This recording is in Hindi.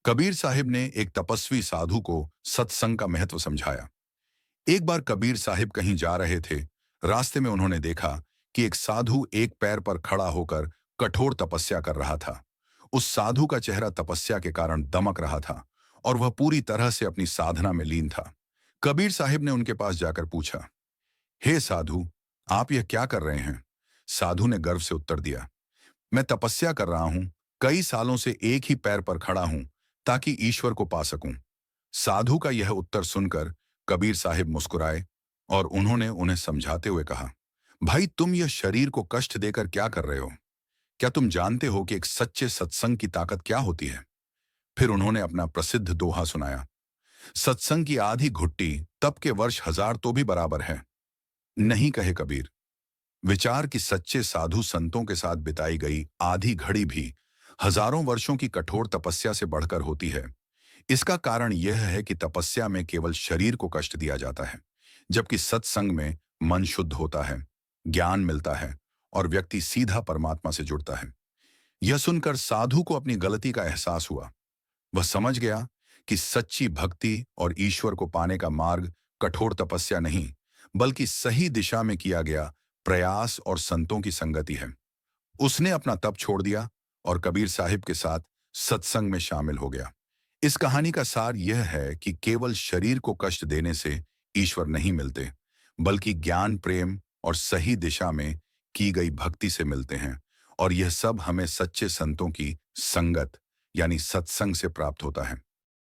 कबीर साहिब ने एक तपस्वी साधु को सत्संग का महत्व समझाया। एक बार कबीर साहिब कहीं जा रहे थे। रास्ते में उन्होंने देखा कि एक साधु एक पैर पर खड़ा होकर कठोर तपस्या कर रहा था। उस साधु का चेहरा तपस्या के कारण दमक रहा था और वह पूरी तरह से अपनी साधना में लीन था। कबीर साहिब ने उनके पास जाकर पूछा, हे साधु, आप यह क्या कर रहे हैं? साधु ने गर्व से उत्तर दिया, मैं तपस्या कर रहा हूं। कई सालों से एक ही पैर पर खड़ा हूं ताकि ईश्वर को पा सकूं। साधु का यह उत्तर सुनकर कबीर साहिब मुस्कुराए और उन्होंने उन्हें समझाते हुए कहा, भाई, तुम यह शरीर को कष्ट देकर क्या कर रहे हो? क्या तुम जानते हो कि एक सच्चे सत्संग की ताकत क्या होती है? फिर उन्होंने अपना प्रसिद्ध दोहा सुनाया, सत्संग की आधी घुट्टी तप के वर्ष हजार तो भी बराबर है। नहीं कहे कबीर, विचार की सच्चे साधु संतों के साथ बिताई गई आधी घड़ी भी हजारों वर्षों की कठोर तपस्या से बढ़कर होती है। इसका कारण यह है कि तपस्या में केवल शरीर को कष्ट दिया जाता है, जबकि सत्संग में मन शुद्ध होता है, ज्ञान मिलता है और व्यक्ति सीधा परमात्मा से जुड़ता है। यह सुनकर साधु को अपनी गलती का एहसास हुआ। वह समझ गया कि सच्ची भक्ति और ईश्वर को पाने का मार्ग कठोर तपस्या नहीं, बल्कि सही दिशा में किया गया प्रयास और संतों की संगति है। उसने अपना तप छोड़ दिया और कबीर साहिब के साथ सत्संग में शामिल हो गया। इस कहानी का सार यह है कि केवल शरीर को कष्ट देने से ईश्वर नहीं मिलते, बल्कि ज्ञान, प्रेम और सही दिशा में की गई भक्ति से मिलते हैं। और यह सब हमें सच्चे संतों की संगत यानी सत्संग से प्राप्त होता है।